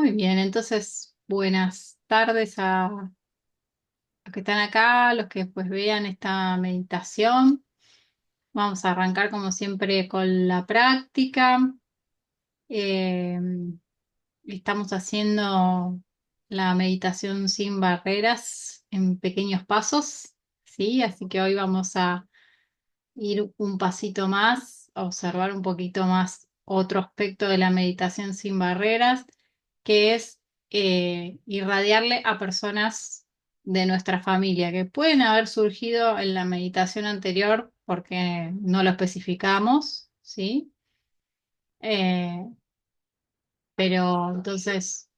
Muy bien, entonces buenas tardes a los que están acá, los que después vean esta meditación. Vamos a arrancar como siempre con la práctica. Eh, Estamos haciendo la meditación sin barreras en pequeños pasos, ¿sí? Así que hoy vamos a ir un pasito más, a observar un poquito más otro aspecto de la meditación sin barreras, que es irradiarle a personas de nuestra familia, que pueden haber surgido en la meditación anterior porque no lo especificamos, ¿sí? Eh, pero entonces,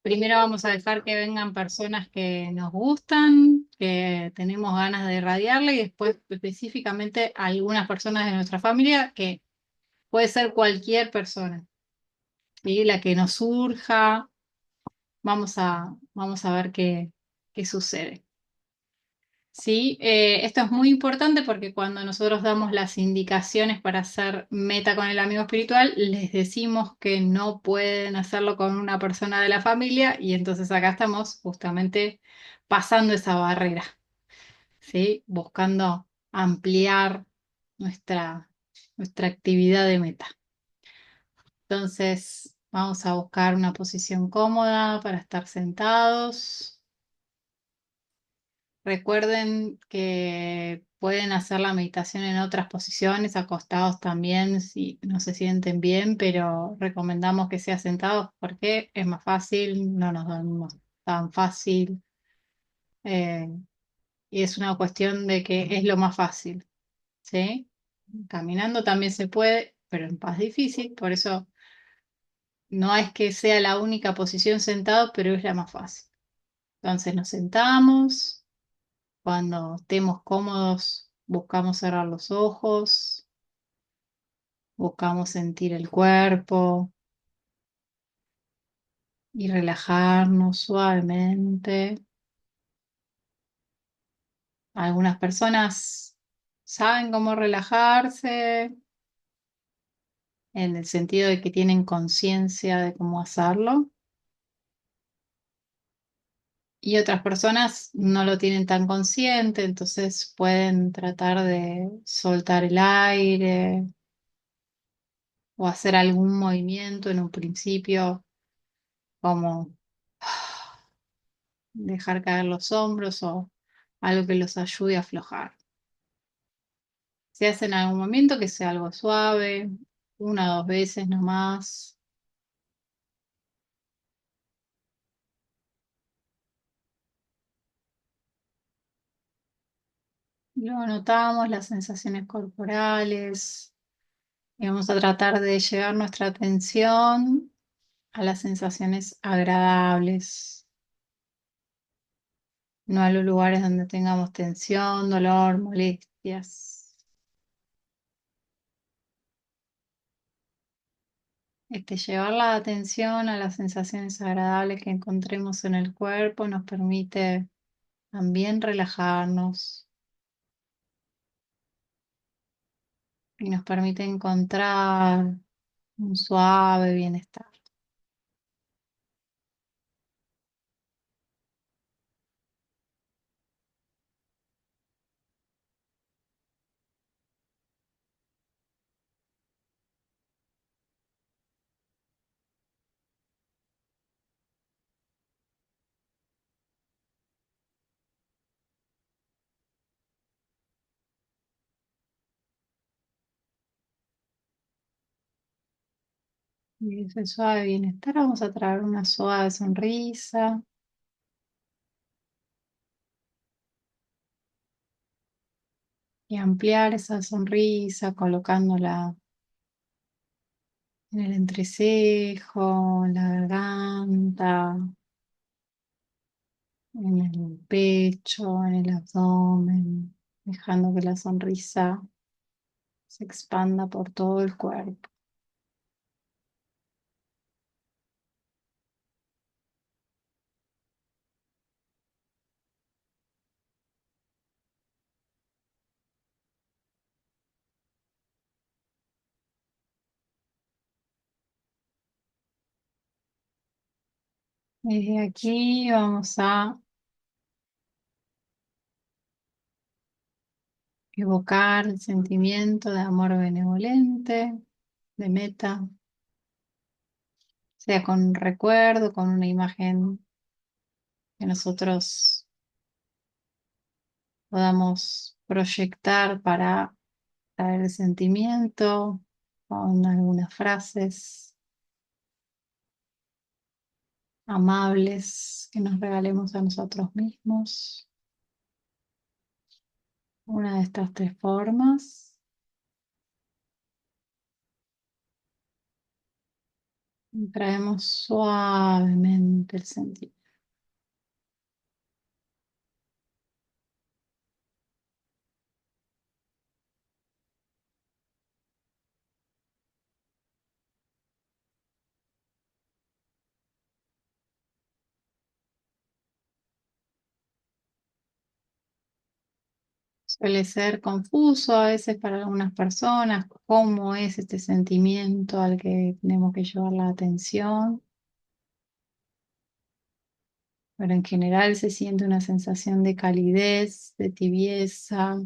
primero vamos a dejar que vengan personas que nos gustan, que tenemos ganas de irradiarle, y después específicamente algunas personas de nuestra familia que puede ser cualquier persona, ¿sí? La que nos surja, vamos a ver qué sucede. Sí, esto es muy importante porque cuando nosotros damos las indicaciones para hacer meta con el amigo espiritual, les decimos que no pueden hacerlo con una persona de la familia y entonces acá estamos justamente pasando esa barrera, ¿sí? Buscando ampliar nuestra, nuestra actividad de meta. Entonces, vamos a buscar una posición cómoda para estar sentados. Recuerden que pueden hacer la meditación en otras posiciones, acostados también, si no se sienten bien, pero recomendamos que sea sentados porque es más fácil, no nos dormimos tan fácil, eh, y es una cuestión de que es lo más fácil, ¿sí? Caminando también se puede, pero es más difícil, por eso no es que sea la única posición sentado, pero es la más fácil. Entonces nos sentamos, cuando estemos cómodos, buscamos cerrar los ojos, buscamos sentir el cuerpo y relajarnos suavemente. Algunas personas saben cómo relajarse en el sentido de que tienen conciencia de cómo hacerlo. Y otras personas no lo tienen tan consciente, entonces pueden tratar de soltar el aire o hacer algún movimiento en un principio, como dejar caer los hombros o algo que los ayude a aflojar. Si hacen en algún momento, que sea algo suave, una o dos veces nomás. Luego notamos las sensaciones corporales y vamos a tratar de llevar nuestra atención a las sensaciones agradables, no a los lugares donde tengamos tensión, dolor, molestias. Llevar la atención a las sensaciones agradables que encontremos en el cuerpo nos permite también relajarnos y nos permite encontrar un suave bienestar. Y ese suave bienestar vamos a traer una suave sonrisa y ampliar esa sonrisa colocándola en el entrecejo, en la garganta, en el pecho, en el abdomen, dejando que la sonrisa se expanda por todo el cuerpo. Desde aquí vamos a evocar el sentimiento de amor benevolente, de meta, sea con un recuerdo, con una imagen que nosotros podamos proyectar para traer el sentimiento, con algunas frases amables que nos regalemos a nosotros mismos. Una de estas tres formas. Y traemos suavemente el sentimiento. Suele ser confuso a veces para algunas personas cómo es este sentimiento al que tenemos que llevar la atención, pero en general se siente una sensación de calidez, de tibieza,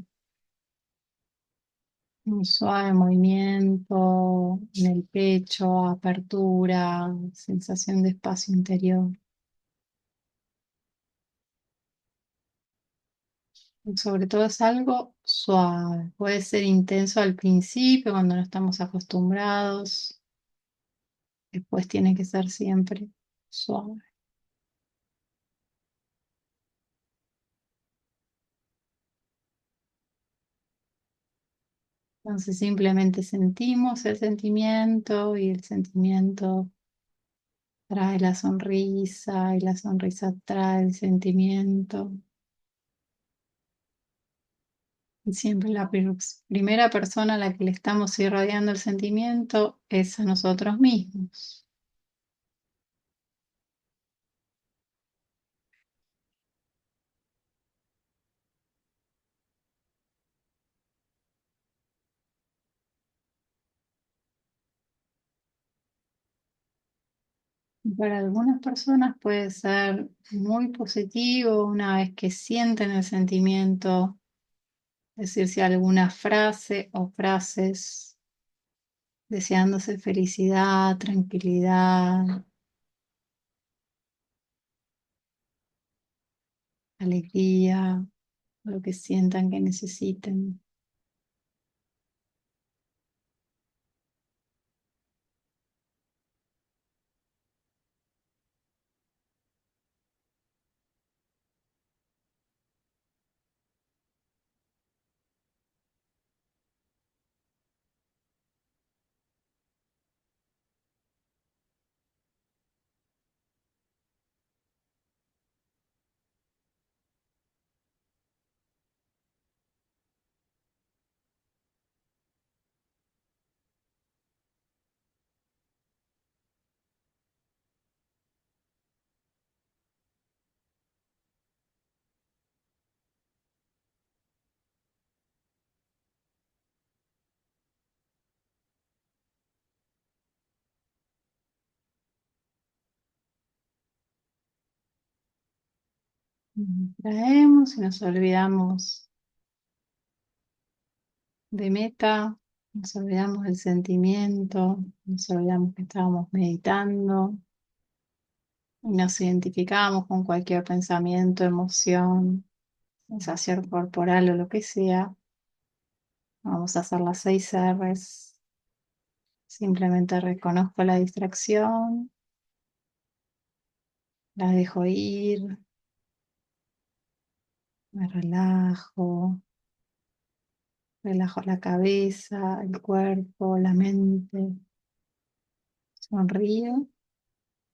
un suave movimiento en el pecho, apertura, sensación de espacio interior. Sobre todo es algo suave. Puede ser intenso al principio cuando no estamos acostumbrados. Después tiene que ser siempre suave. Entonces simplemente sentimos el sentimiento y el sentimiento trae la sonrisa y la sonrisa trae el sentimiento. Y siempre la primera persona a la que le estamos irradiando el sentimiento es a nosotros mismos. Para algunas personas puede ser muy positivo una vez que sienten el sentimiento, decirse alguna frase o frases deseándose felicidad, tranquilidad, alegría, lo que sientan que necesiten. Traemos y nos olvidamos de meta, nos olvidamos del sentimiento, nos olvidamos que estábamos meditando y nos identificamos con cualquier pensamiento, emoción, sensación corporal o lo que sea. Vamos a hacer las 6 R's. Simplemente reconozco la distracción, la dejo ir, me relajo, relajo la cabeza, el cuerpo, la mente, sonrío,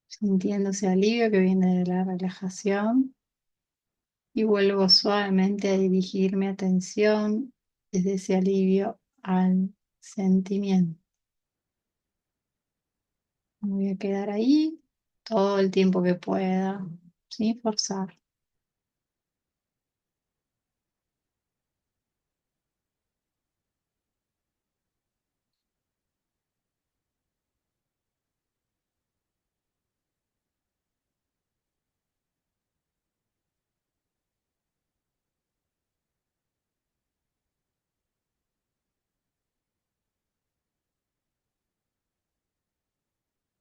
sintiendo ese alivio que viene de la relajación y vuelvo suavemente a dirigir mi atención desde ese alivio al sentimiento. Me voy a quedar ahí todo el tiempo que pueda, sin forzar.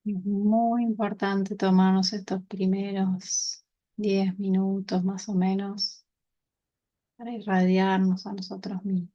Es muy importante tomarnos estos primeros 10 minutos más o menos para irradiarnos a nosotros mismos.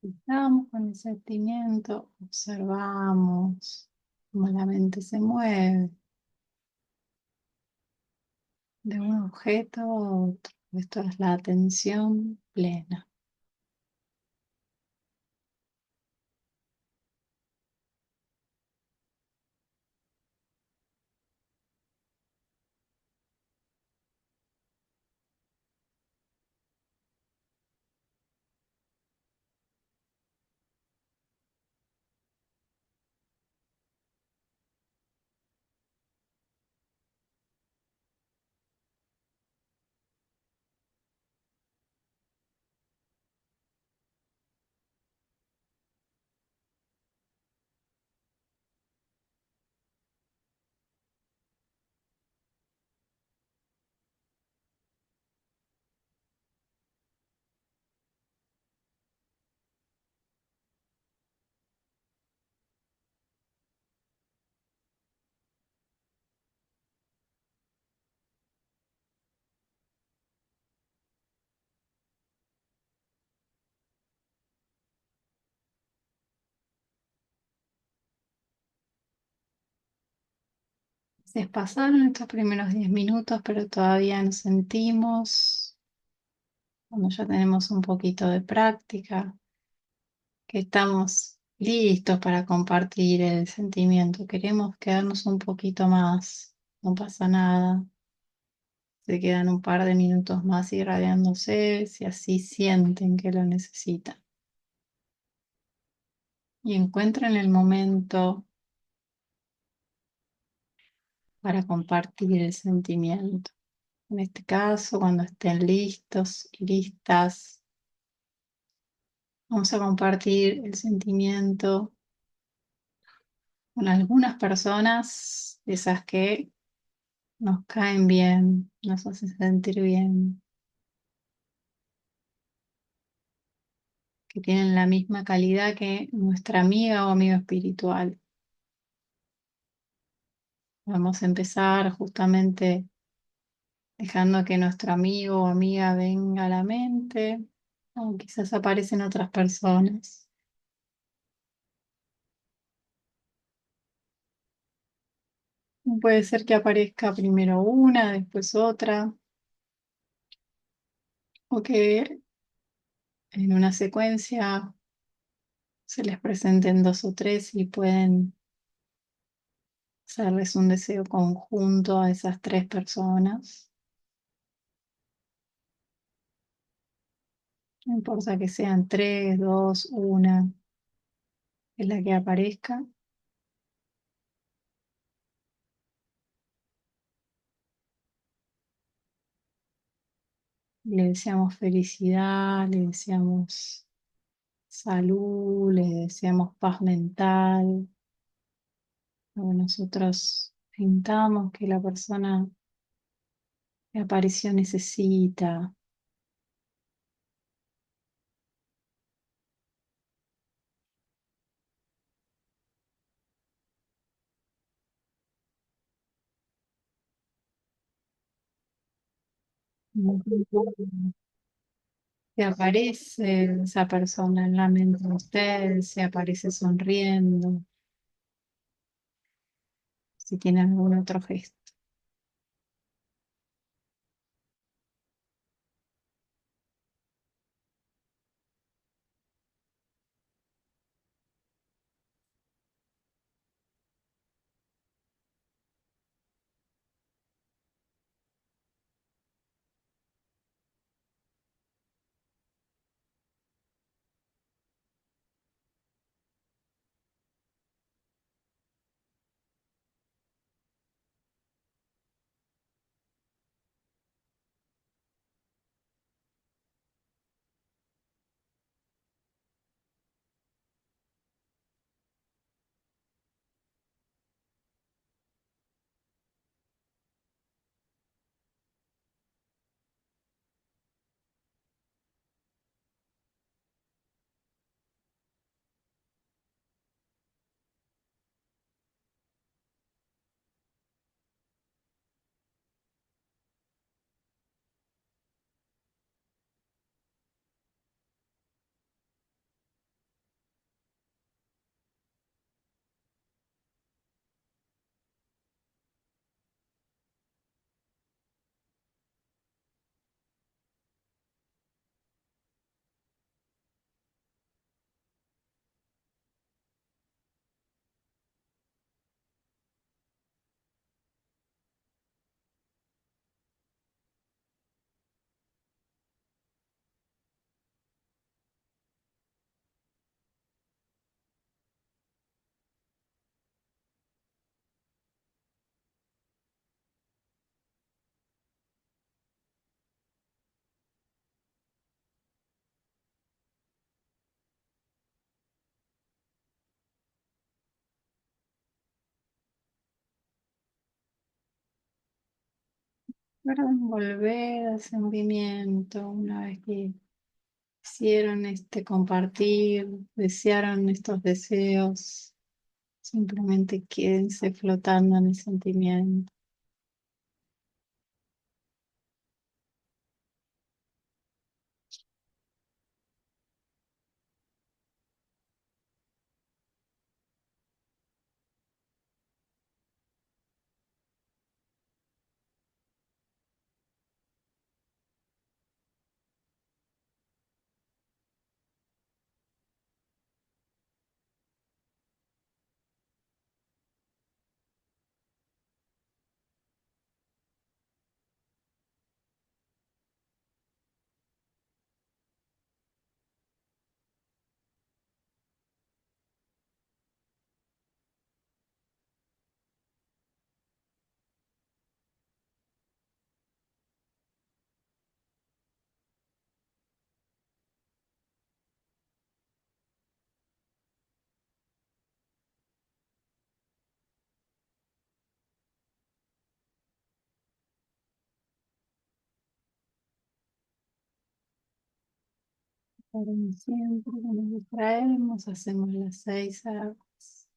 Estamos con el sentimiento, observamos cómo la mente se mueve de un objeto a otro. Esto es la atención plena. Se pasaron estos primeros 10 minutos, pero todavía nos sentimos, cuando ya tenemos un poquito de práctica, que estamos listos para compartir el sentimiento. Queremos quedarnos un poquito más, no pasa nada. Se quedan un par de minutos más irradiándose si así sienten que lo necesitan. Y encuentren el momento para compartir el sentimiento. En este caso, cuando estén listos y listas, vamos a compartir el sentimiento con algunas personas, de esas que nos caen bien, nos hacen sentir bien, que tienen la misma calidad que nuestra amiga o amigo espiritual. Vamos a empezar justamente dejando que nuestro amigo o amiga venga a la mente, o quizás aparecen otras personas. Puede ser que aparezca primero una, después otra, o que en una secuencia se les presenten dos o tres y pueden hacerles un deseo conjunto a esas tres personas. No importa que sean tres, dos, una, es la que aparezca. Le deseamos felicidad, le deseamos salud, le deseamos paz mental. O nosotros sintamos que la persona que apareció necesita. Se aparece esa persona en la mente de usted, se aparece sonriendo, si tiene algún otro gesto. Para volver al sentimiento, una vez que hicieron este compartir, desearon estos deseos, simplemente quédense flotando en el sentimiento. Pero siempre que nos distraemos, hacemos las 6 aguas.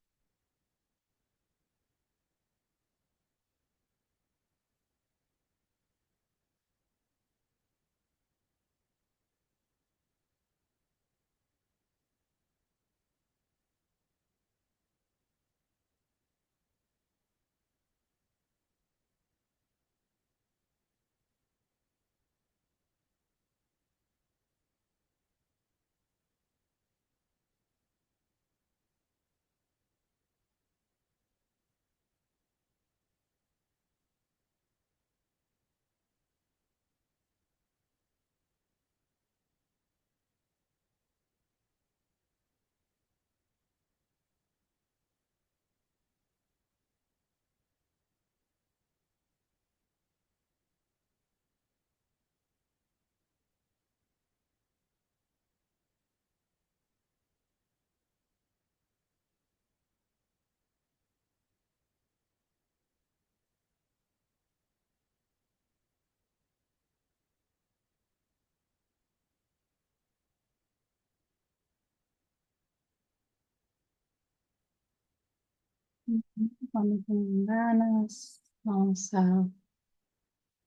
Cuando tengan ganas, vamos a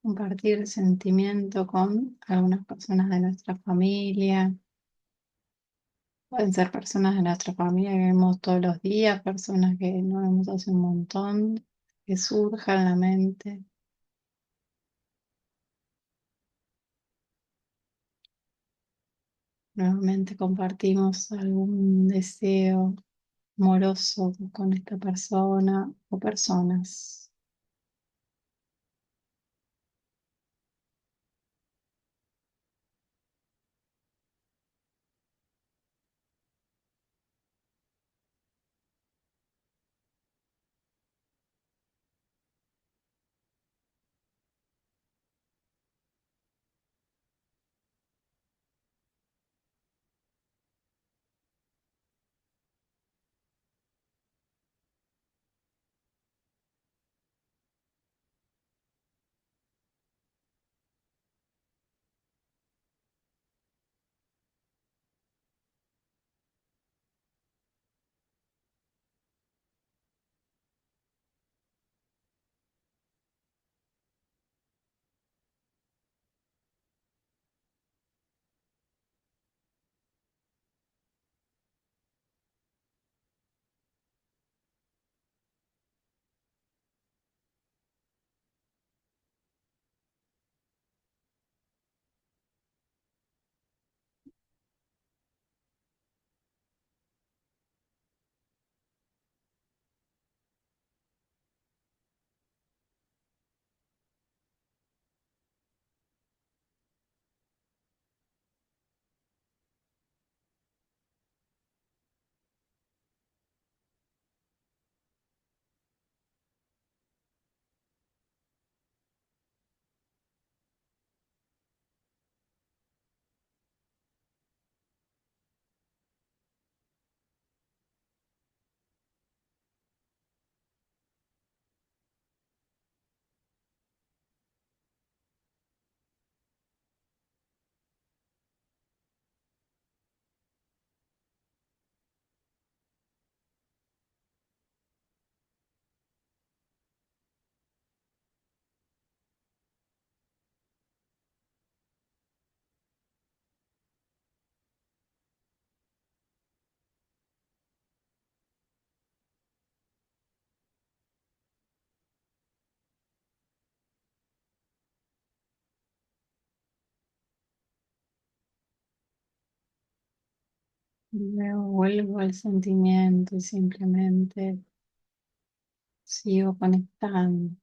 compartir sentimiento con algunas personas de nuestra familia. Pueden ser personas de nuestra familia que vemos todos los días, personas que no vemos hace un montón, que surja en la mente. Nuevamente compartimos algún deseo amoroso con esta persona o personas. Luego vuelvo al sentimiento y simplemente sigo conectando.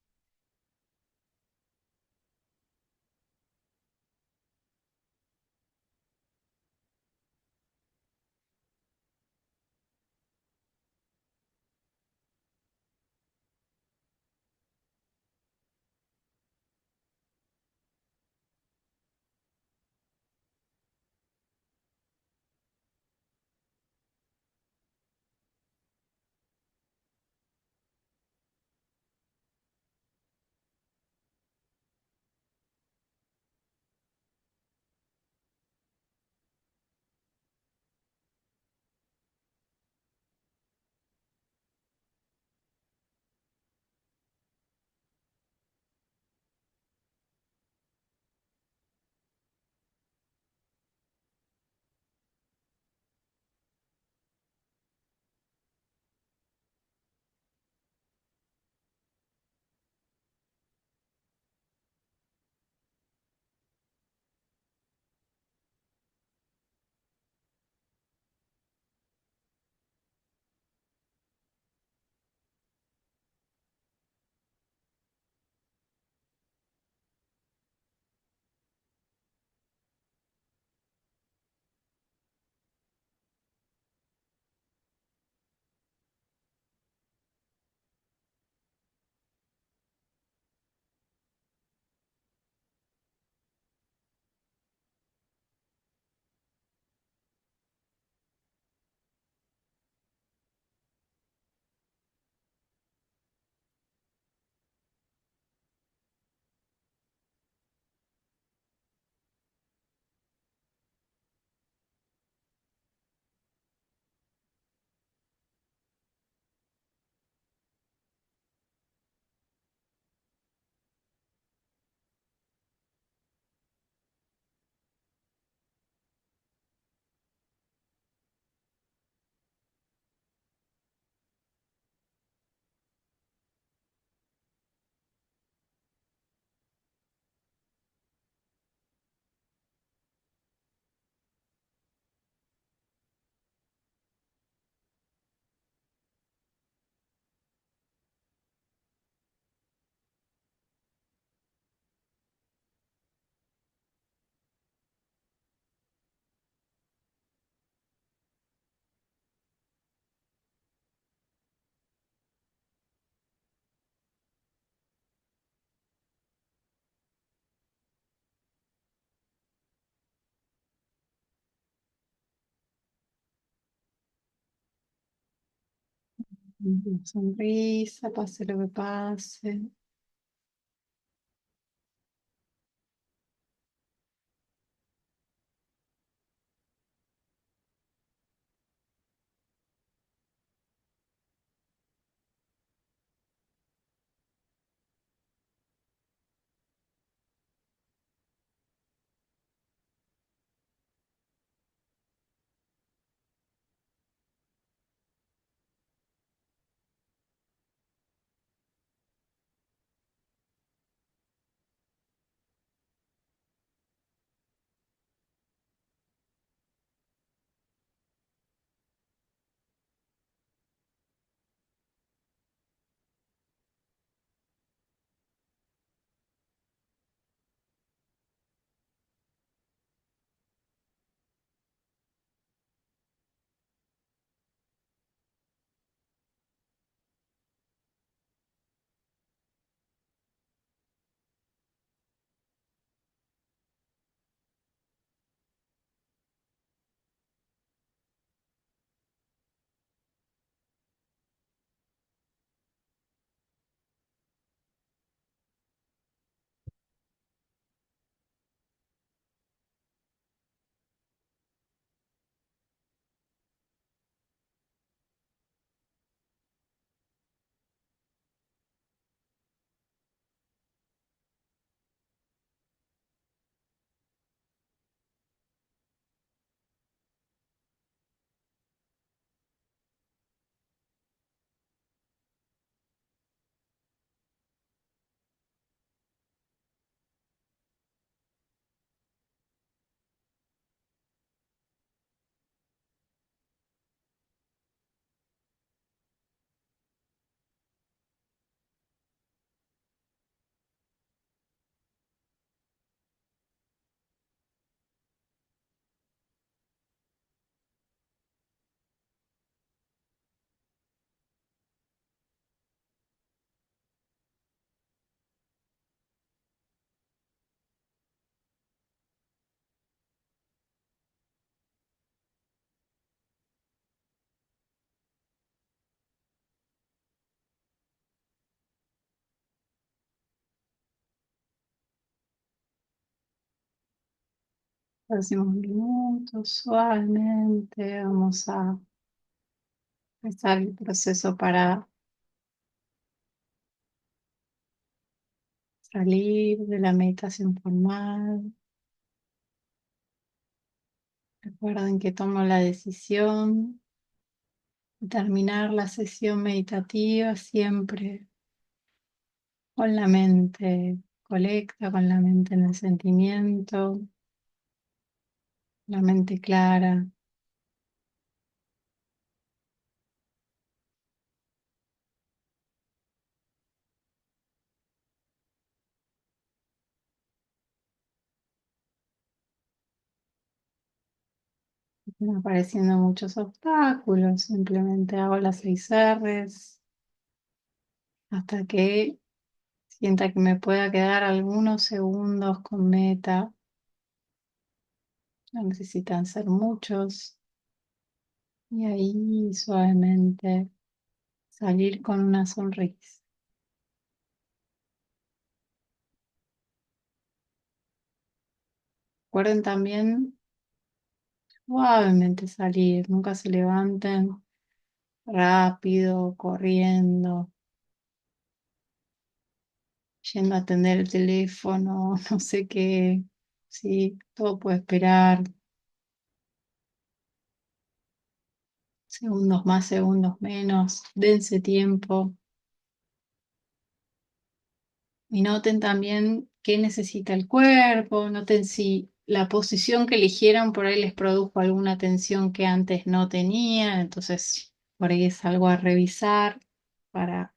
Una sonrisa, pase lo que pase. Próximos minutos, suavemente, vamos a empezar el proceso para salir de la meditación formal. Recuerden que tomo la decisión de terminar la sesión meditativa siempre con la mente colecta, con la mente en el sentimiento, la mente clara. Están apareciendo muchos obstáculos, simplemente hago las 6 R's hasta que sienta que me pueda quedar algunos segundos con meta. No necesitan ser muchos. Y ahí suavemente salir con una sonrisa. Recuerden también suavemente salir, nunca se levanten rápido, corriendo, yendo a atender el teléfono, no sé qué, sí, todo puede esperar, segundos más, segundos menos, dense tiempo y noten también qué necesita el cuerpo, noten si la posición que eligieron por ahí les produjo alguna tensión que antes no tenían, entonces por ahí es algo a revisar para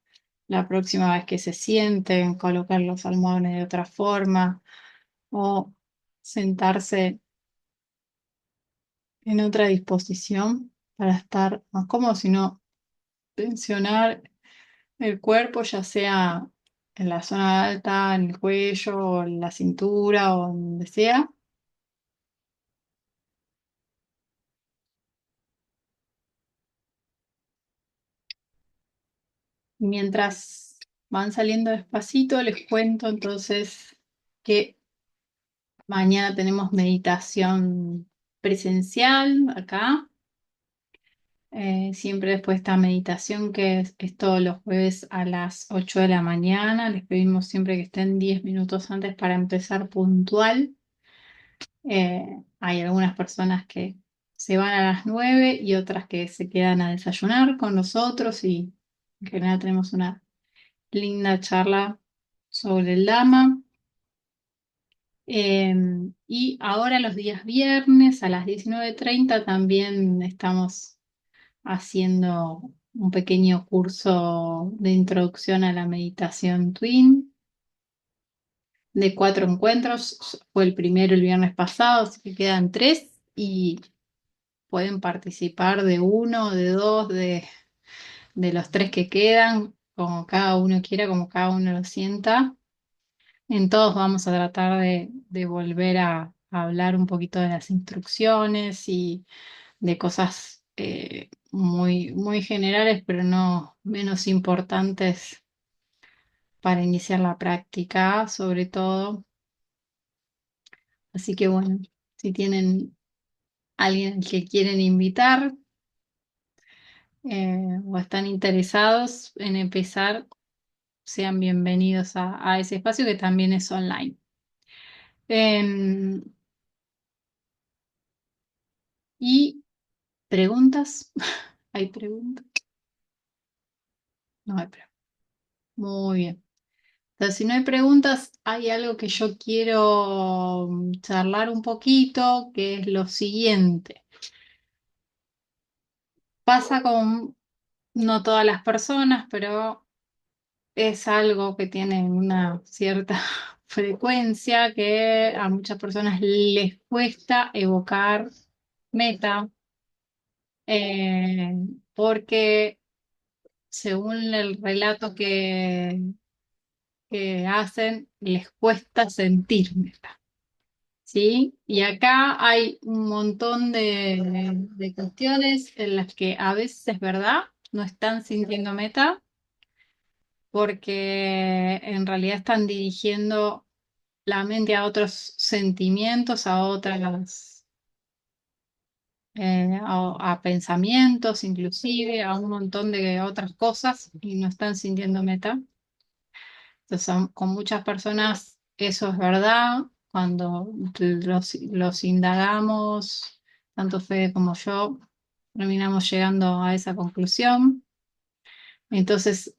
la próxima vez que se sienten, colocar los almohadones de otra forma o sentarse en otra disposición para estar más cómodo, sino tensionar el cuerpo, ya sea en la zona alta, en el cuello, o en la cintura o donde sea. Mientras van saliendo despacito, les cuento entonces que mañana tenemos meditación presencial acá. Siempre después de esta meditación que es todos los jueves a las 8 de la mañana. Les pedimos siempre que estén 10 minutos antes para empezar puntual. Hay algunas personas que se van a las 9 y otras que se quedan a desayunar con nosotros y en general tenemos una linda charla sobre el Dhamma. Eh, y ahora los días viernes a las 19:30 también estamos haciendo un pequeño curso de introducción a la meditación Twin de 4 encuentros. Fue el primero el viernes pasado, así que quedan 3 y pueden participar de uno, de dos, de los 3 que quedan, como cada uno quiera, como cada uno lo sienta. En todos vamos a tratar de volver a hablar un poquito de las instrucciones y de cosas muy, muy generales, pero no menos importantes para iniciar la práctica, sobre todo. Así que bueno, si tienen alguien al que quieren invitar o están interesados en empezar, sean bienvenidos a ese espacio que también es online. Em, y preguntas, ¿hay preguntas? No hay preguntas. Muy bien. Entonces, si no hay preguntas, hay algo que yo quiero charlar un poquito, que es lo siguiente. Pasa con no todas las personas, pero es algo que tiene una cierta frecuencia que a muchas personas les cuesta evocar meta, eh, porque según el relato que hacen, les cuesta sentir meta. ¿Sí? Y acá hay un montón de cuestiones en las que a veces es verdad, no están sintiendo meta, porque en realidad están dirigiendo la mente a otros sentimientos, a otras, a pensamientos, inclusive, a un montón de otras cosas, y no están sintiendo meta. Entonces, con muchas personas eso es verdad. Cuando los indagamos, tanto Fede como yo, terminamos llegando a esa conclusión. Entonces,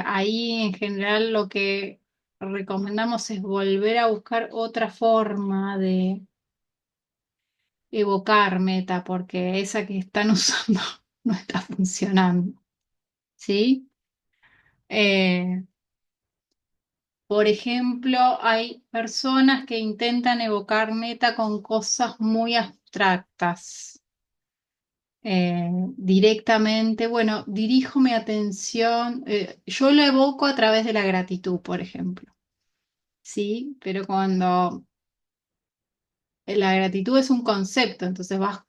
ahí en general lo que recomendamos es volver a buscar otra forma de evocar meta, porque esa que están usando no está funcionando. ¿Sí? Eh, Por ejemplo, hay personas que intentan evocar meta con cosas muy abstractas. Directamente, bueno, dirijo mi atención, yo lo evoco a través de la gratitud, por ejemplo, ¿sí? Pero cuando la gratitud es un concepto, entonces vas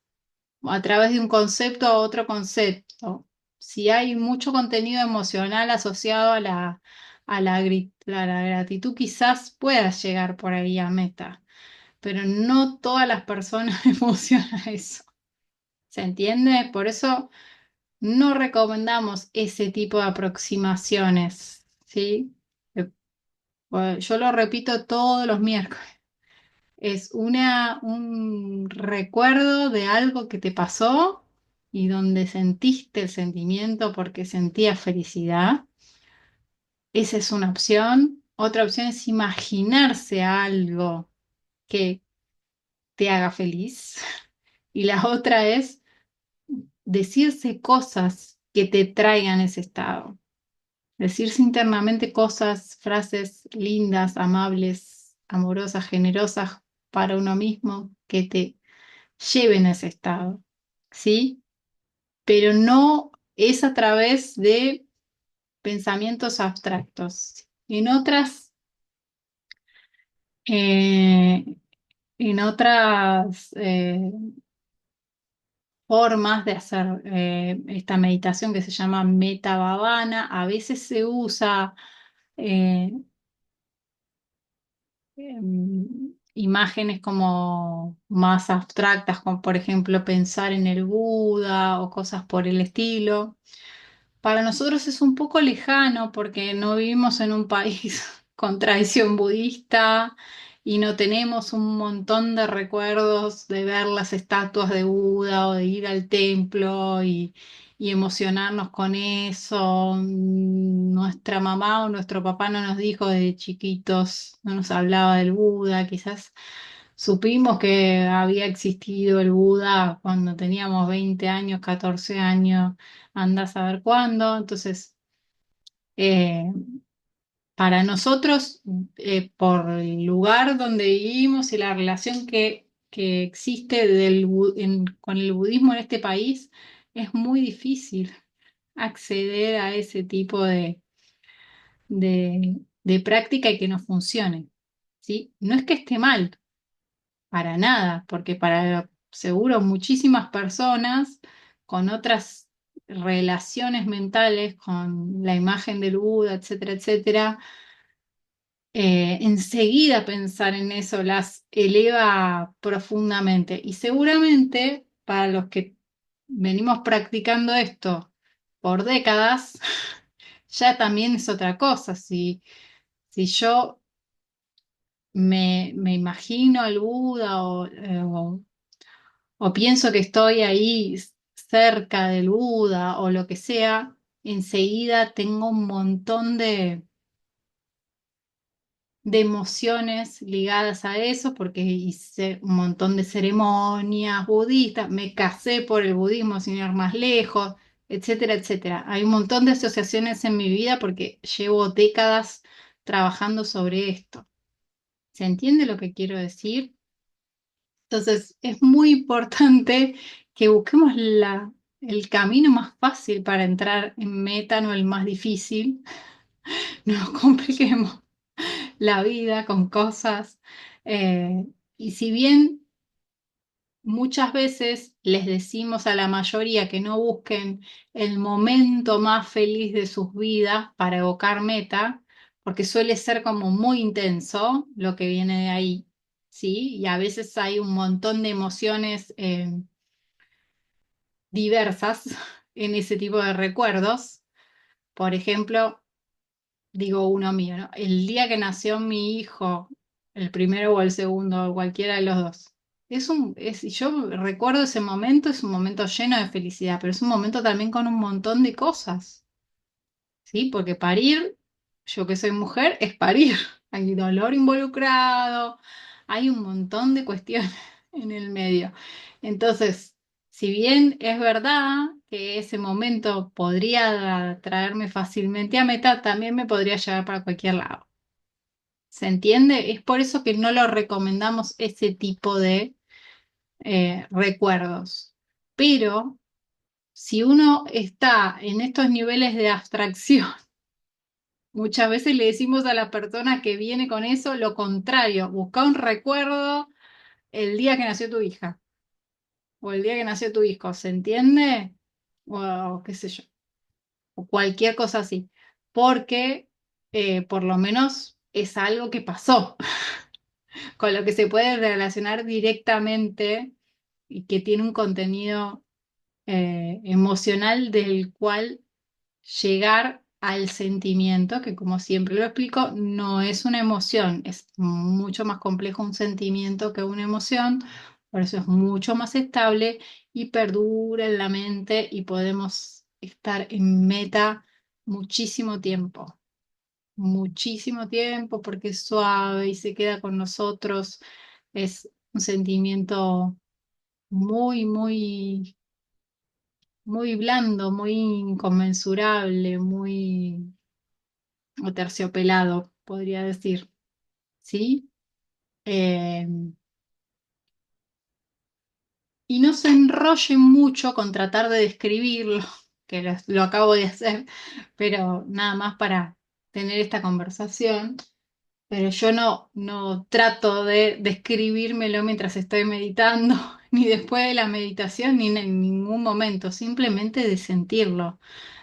a través de un concepto a otro concepto. Si hay mucho contenido emocional asociado a la gratitud, quizás puedas llegar por ahí a meta, pero no todas las personas emociona eso. ¿Se entiende? Por eso no recomendamos ese tipo de aproximaciones, ¿sí? Bueno, yo lo repito todos los miércoles. Es un recuerdo de algo que te pasó y donde sentiste el sentimiento porque sentías felicidad. Esa es una opción. Otra opción es imaginarse algo que te haga feliz. Y la otra es decirse cosas que te traigan ese estado. Decirse internamente cosas, frases lindas, amables, amorosas, generosas para uno mismo que te lleven a ese estado, ¿sí? Pero no es a través de pensamientos abstractos. Eh, en otras formas de hacer esta meditación que se llama Metta Bhavana. A veces se usa eh, imágenes como más abstractas, como por ejemplo pensar en el Buda o cosas por el estilo. Para nosotros es un poco lejano porque no vivimos en un país con tradición budista y no tenemos un montón de recuerdos de ver las estatuas de Buda o de ir al templo y emocionarnos con eso. Nuestra mamá o nuestro papá no nos dijo de chiquitos, no nos hablaba del Buda, quizás supimos que había existido el Buda cuando teníamos 20 años, 14 años, anda a saber cuándo. Entonces, eh, para nosotros, por el lugar donde vivimos y la relación que existe con el budismo en este país, es muy difícil acceder a ese tipo de práctica y que nos funcione, ¿sí? No es que esté mal, para nada, porque para seguro muchísimas personas con otras relaciones mentales con la imagen del Buda, etcétera, etcétera, enseguida pensar en eso las eleva profundamente. Y seguramente para los que venimos practicando esto por décadas, ya también es otra cosa. Si yo me imagino al Buda o pienso que estoy ahí cerca del Buda o lo que sea, enseguida tengo un montón de emociones ligadas a eso, porque hice un montón de ceremonias budistas, me casé por el budismo sin ir más lejos, etcétera, etcétera. Hay un montón de asociaciones en mi vida porque llevo décadas trabajando sobre esto. ¿Se entiende lo que quiero decir? Entonces, es muy importante que busquemos el camino más fácil para entrar en meta, no el más difícil. No nos compliquemos la vida con cosas. Y si bien muchas veces les decimos a la mayoría que no busquen el momento más feliz de sus vidas para evocar meta, porque suele ser como muy intenso lo que viene de ahí, ¿sí? Y a veces hay un montón de emociones diversas en ese tipo de recuerdos. Por ejemplo, digo uno mío, ¿no? El día que nació mi hijo, el primero o el segundo, cualquiera de los dos. Yo recuerdo ese momento, es un momento lleno de felicidad, pero es un momento también con un montón de cosas, ¿sí? Porque parir, yo que soy mujer, es parir. Hay dolor involucrado, hay un montón de cuestiones en el medio. Entonces, si bien es verdad que ese momento podría traerme fácilmente a meta, también me podría llevar para cualquier lado. ¿Se entiende? Es por eso que no lo recomendamos ese tipo de recuerdos. Pero si uno está en estos niveles de abstracción, muchas veces le decimos a la persona que viene con eso lo contrario, busca un recuerdo el día que nació tu hija o el día que nació tu hijo, ¿se entiende? O qué sé yo, o cualquier cosa así, porque por lo menos es algo que pasó, con lo que se puede relacionar directamente y que tiene un contenido emocional del cual llegar al sentimiento, que como siempre lo explico, no es una emoción, es mucho más complejo un sentimiento que una emoción, por eso es mucho más estable y perdura en la mente y podemos estar en meta muchísimo tiempo porque es suave y se queda con nosotros, es un sentimiento muy muy blando, muy inconmensurable, muy terciopelado, podría decir, ¿sí? Eh, y no se enrollen mucho con tratar de describirlo, que lo acabo de hacer, pero nada más para tener esta conversación. Pero yo no trato de describírmelo mientras estoy meditando ni después de la meditación, ni en ningún momento, simplemente de sentirlo,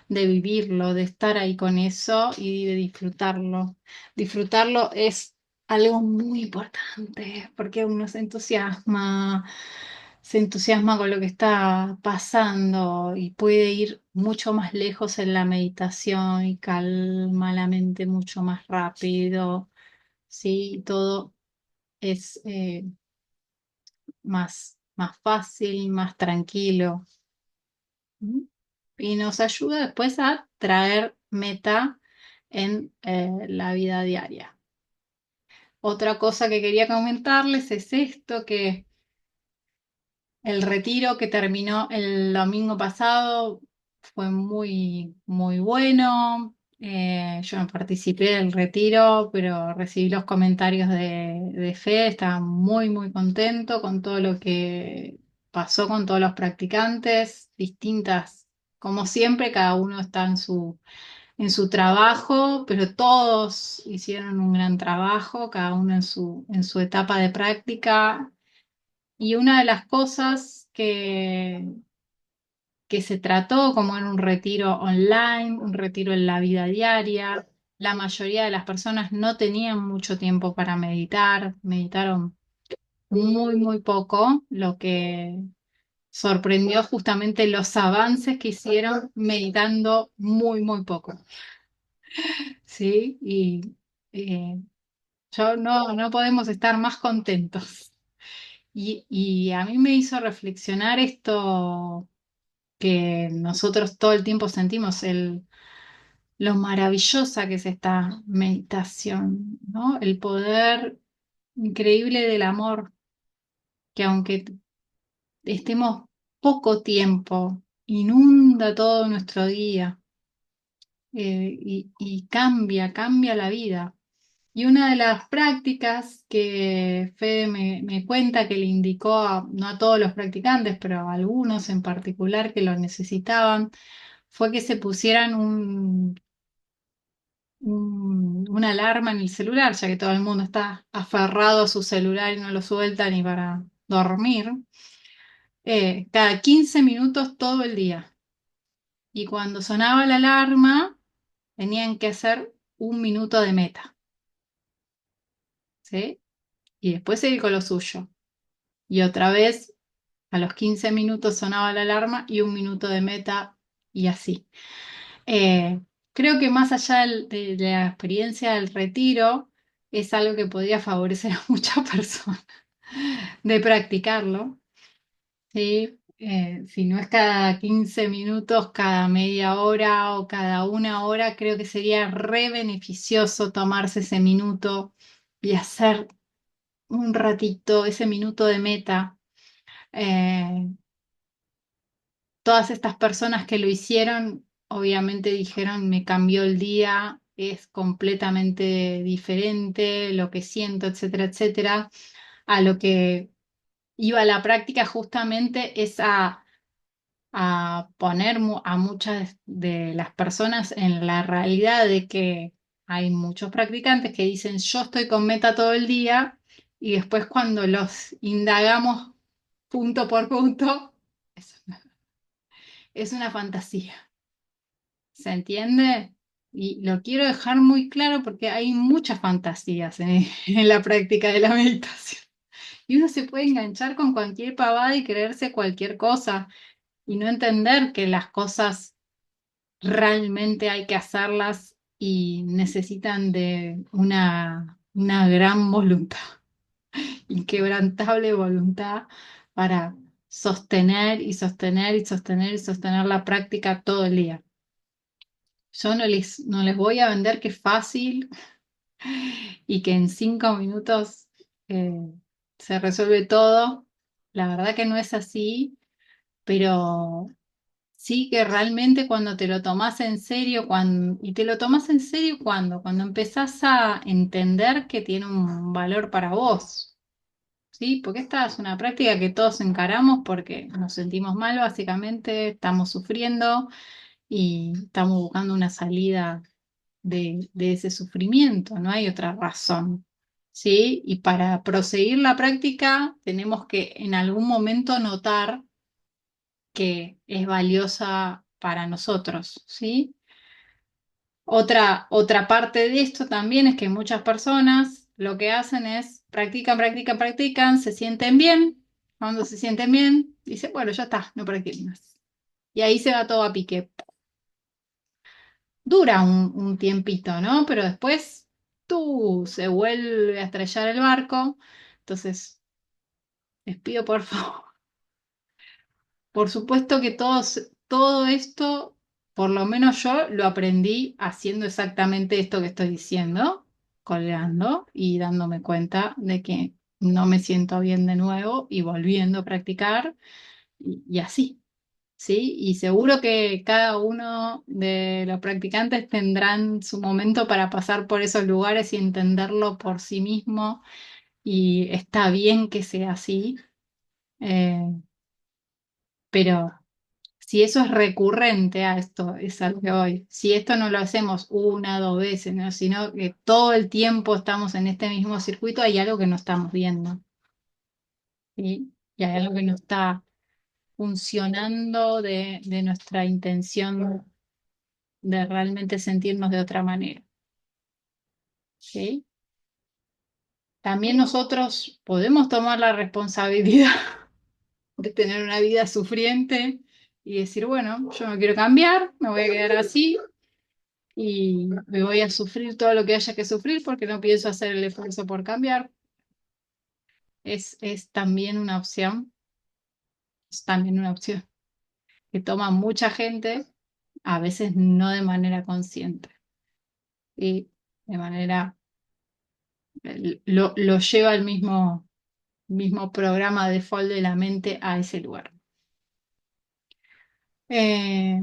de vivirlo, de estar ahí con eso y de disfrutarlo. Disfrutarlo es algo muy importante porque uno se entusiasma con lo que está pasando y puede ir mucho más lejos en la meditación y calma la mente mucho más rápido, ¿sí? Todo es más fácil, más tranquilo. ¿Mm? Y nos ayuda después a traer meta en la vida diaria. Otra cosa que quería comentarles es esto, que el retiro que terminó el domingo pasado fue muy, muy bueno. Yo no participé del retiro, pero recibí los comentarios de Fede. Estaba muy, muy contento con todo lo que pasó con todos los practicantes, distintas, como siempre, cada uno está en su trabajo, pero todos hicieron un gran trabajo, cada uno en su etapa de práctica. Y una de las cosas que se trató, como en un retiro online, un retiro en la vida diaria, la mayoría de las personas no tenían mucho tiempo para meditar, meditaron muy, muy poco, lo que sorprendió justamente los avances que hicieron meditando muy, muy poco, ¿sí? Y eh, yo no podemos estar más contentos. Y a mí me hizo reflexionar esto que nosotros todo el tiempo sentimos, lo maravillosa que es esta meditación, ¿no? El poder increíble del amor, que aunque estemos poco tiempo, inunda todo nuestro día y cambia la vida. Y una de las prácticas que Fede me cuenta que le indicó no a todos los practicantes, pero a algunos en particular que lo necesitaban, fue que se pusieran una alarma en el celular, ya que todo el mundo está aferrado a su celular y no lo suelta ni para dormir, cada 15 minutos todo el día. Y cuando sonaba la alarma, tenían que hacer un minuto de meta, ¿sí? Y después seguir con lo suyo. Y otra vez, a los 15 minutos sonaba la alarma y un minuto de meta y así. Eh, Creo que más allá de la experiencia del retiro, es algo que podría favorecer a muchas personas de practicarlo, ¿sí? Si no es cada 15 minutos, cada media hora o cada una hora, creo que sería re beneficioso tomarse ese minuto y hacer un ratito, ese minuto de meta. Eh, Todas estas personas que lo hicieron, obviamente dijeron, me cambió el día, es completamente diferente lo que siento, etcétera, etcétera. A lo que iba a la práctica justamente es a poner a muchas de las personas en la realidad de que hay muchos practicantes que dicen, yo estoy con meta todo el día, y después cuando los indagamos punto por punto, es una fantasía. ¿Se entiende? Y lo quiero dejar muy claro porque hay muchas fantasías en la práctica de la meditación. Y uno se puede enganchar con cualquier pavada y creerse cualquier cosa y no entender que las cosas realmente hay que hacerlas y necesitan de una gran voluntad, inquebrantable voluntad para sostener y sostener y sostener y sostener la práctica todo el día. Yo no les voy a vender que es fácil y que en 5 minutos eh, se resuelve todo. La verdad que no es así, pero sí que realmente cuando te lo tomas en serio, y te lo tomas en serio cuando empezás a entender que tiene un valor para vos, ¿sí? Porque esta es una práctica que todos encaramos porque nos sentimos mal, básicamente, estamos sufriendo y estamos buscando una salida de ese sufrimiento, no hay otra razón. ¿sí? Y para proseguir la práctica tenemos que en algún momento notar que es valiosa para nosotros, ¿sí? Otra parte de esto también es que muchas personas lo que hacen es practican, practican, practican, se sienten bien. Cuando se sienten bien, dicen, bueno, ya está, no practico más. Y ahí se va todo a pique. Dura un tiempito, ¿no? Pero después tú se vuelve a estrellar el barco. Entonces, les pido por favor. Por supuesto que todo esto, por lo menos yo lo aprendí haciendo exactamente esto que estoy diciendo, colgando y dándome cuenta de que no me siento bien de nuevo y volviendo a practicar y así, ¿sí? Y seguro que cada uno de los practicantes tendrán su momento para pasar por esos lugares y entenderlo por sí mismo y está bien que sea así, eh, pero si eso es recurrente a esto, es a lo que voy. Si esto no lo hacemos una, dos veces, ¿no? Sino que todo el tiempo estamos en este mismo circuito, hay algo que no estamos viendo, ¿sí? Y hay algo que no está funcionando de nuestra intención de realmente sentirnos de otra manera, ¿sí? También nosotros podemos tomar la responsabilidad de tener una vida sufriente y decir, bueno, yo no quiero cambiar, me voy a quedar así y me voy a sufrir todo lo que haya que sufrir porque no pienso hacer el esfuerzo por cambiar. Es también una opción, es también una opción que toma mucha gente, a veces no de manera consciente, y de manera, lo lleva el mismo programa default de la mente a ese lugar. Eh,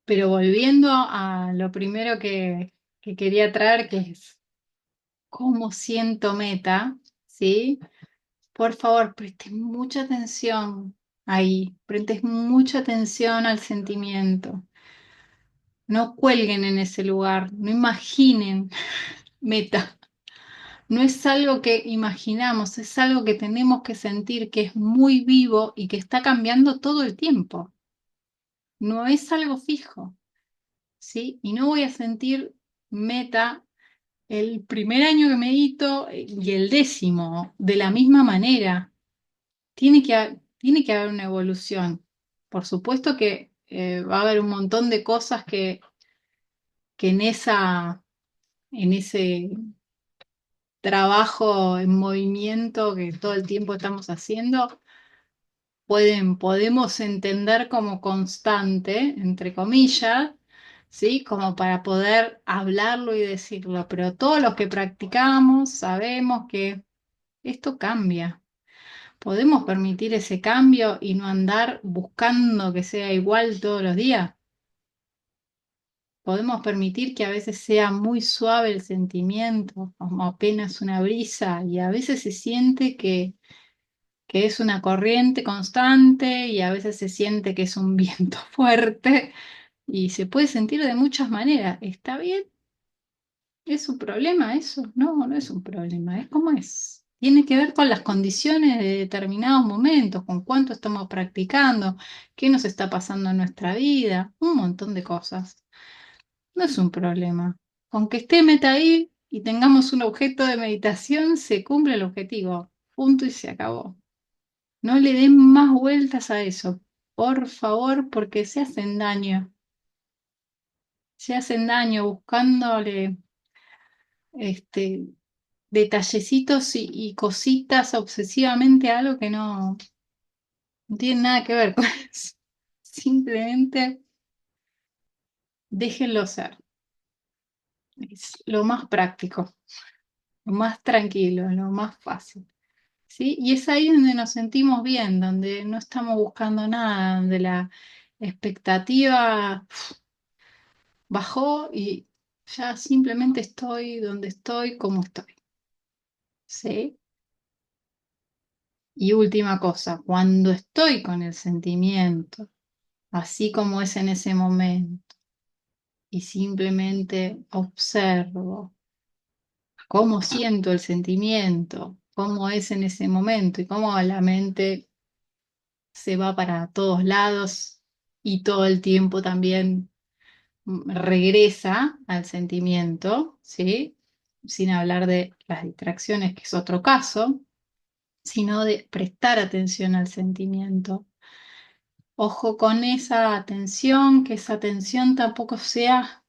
pero volviendo a lo primero que quería traer, que es cómo siento meta, ¿sí? Por favor, presten mucha atención ahí, presten mucha atención al sentimiento. No cuelguen en ese lugar, no imaginen meta. No es algo que imaginamos, es algo que tenemos que sentir que es muy vivo y que está cambiando todo el tiempo. No es algo fijo, ¿sí? Y no voy a sentir meta el primer año que medito y el 10º de la misma manera. Tiene que haber una evolución. Por supuesto que va a haber un montón de cosas que en ese trabajo en movimiento que todo el tiempo estamos haciendo, podemos entender como constante, entre comillas, ¿sí? Como para poder hablarlo y decirlo. Pero todos los que practicamos sabemos que esto cambia. ¿Podemos permitir ese cambio y no andar buscando que sea igual todos los días? ¿Podemos permitir que a veces sea muy suave el sentimiento, como apenas una brisa, y a veces se siente que es una corriente constante y a veces se siente que es un viento fuerte y se puede sentir de muchas maneras? ¿Está bien? ¿Es un problema eso? No, no es un problema, es como es. Tiene que ver con las condiciones de determinados momentos, con cuánto estamos practicando, qué nos está pasando en nuestra vida, un montón de cosas. No es un problema. Con que esté meta ahí y tengamos un objeto de meditación, se cumple el objetivo. Punto y se acabó. No le den más vueltas a eso, por favor, porque se hacen daño. Se hacen daño buscándole este, detallecitos y cositas obsesivamente a algo que no tiene nada que ver con eso. Simplemente déjenlo ser. Es lo más práctico, lo más tranquilo, lo más fácil. ¿Sí? Y es ahí donde nos sentimos bien, donde no estamos buscando nada, donde la expectativa bajó y ya simplemente estoy donde estoy, como estoy. ¿Sí? Y última cosa, cuando estoy con el sentimiento, así como es en ese momento, y simplemente observo, cómo siento el sentimiento, cómo es en ese momento y cómo la mente se va para todos lados y todo el tiempo también regresa al sentimiento, ¿sí? Sin hablar de las distracciones, que es otro caso, sino de prestar atención al sentimiento. Ojo con esa atención, que esa atención tampoco sea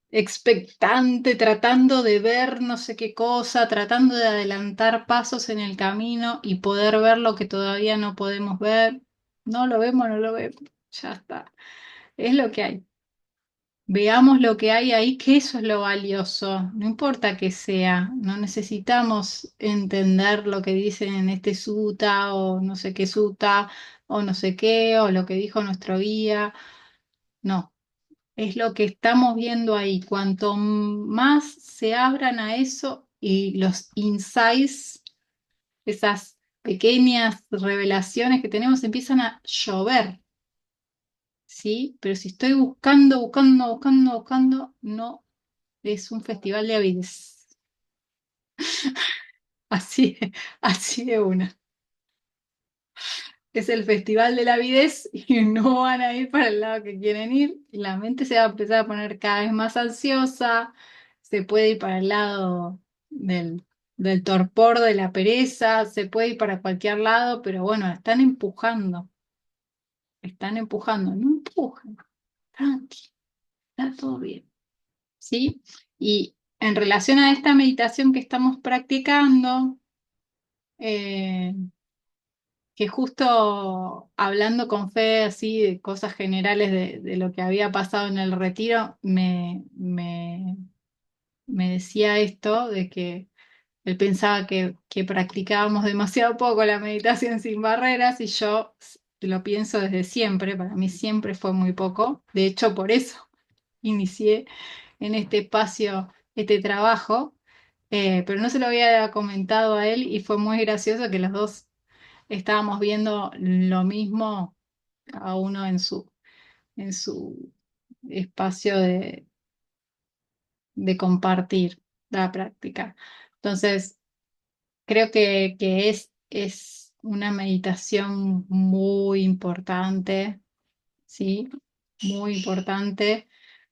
expectante, tratando de ver no sé qué cosa, tratando de adelantar pasos en el camino y poder ver lo que todavía no podemos ver. No lo vemos, no lo vemos. Ya está. Es lo que hay. Veamos lo que hay ahí, que eso es lo valioso. No importa que sea, no necesitamos entender lo que dicen en este sutta o no sé qué sutta o no sé qué o lo que dijo nuestro guía. No, es lo que estamos viendo ahí. Cuanto más se abran a eso y los insights, esas pequeñas revelaciones que tenemos empiezan a llover, ¿sí? Pero si estoy buscando, buscando, buscando, buscando, no es un festival de avidez. Así, así de una. Es el festival de la avidez y no van a ir para el lado que quieren ir. Y la mente se va a empezar a poner cada vez más ansiosa. Se puede ir para el lado del torpor, de la pereza. Se puede ir para cualquier lado, pero bueno, están empujando. Están empujando. No empujen. Tranqui, está todo bien. ¿Sí? Y en relación a esta meditación que estamos practicando, eh, que justo hablando con Fe así de cosas generales de lo que había pasado en el retiro, me decía esto de que él pensaba que practicábamos demasiado poco la meditación sin barreras y yo lo pienso desde siempre, para mí siempre fue muy poco. De hecho, por eso inicié en este espacio este trabajo, pero no se lo había comentado a él y fue muy gracioso que los dos estábamos viendo lo mismo, cada uno en su espacio de compartir la práctica. Entonces, creo que es una meditación muy importante, ¿sí? Muy importante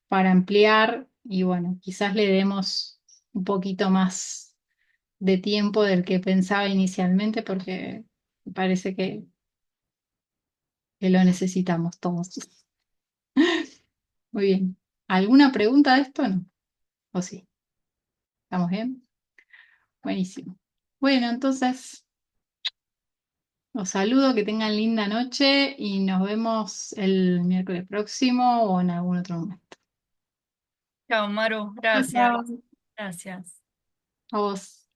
para ampliar y bueno, quizás le demos un poquito más de tiempo del que pensaba inicialmente porque parece que lo necesitamos todos. Muy bien. ¿Alguna pregunta de esto? No. ¿O sí? ¿Estamos bien? Buenísimo. Bueno, entonces los saludo, que tengan linda noche y nos vemos el miércoles próximo o en algún otro momento. Chao, Maru, Chao, gracias, chao. gracias. A vos.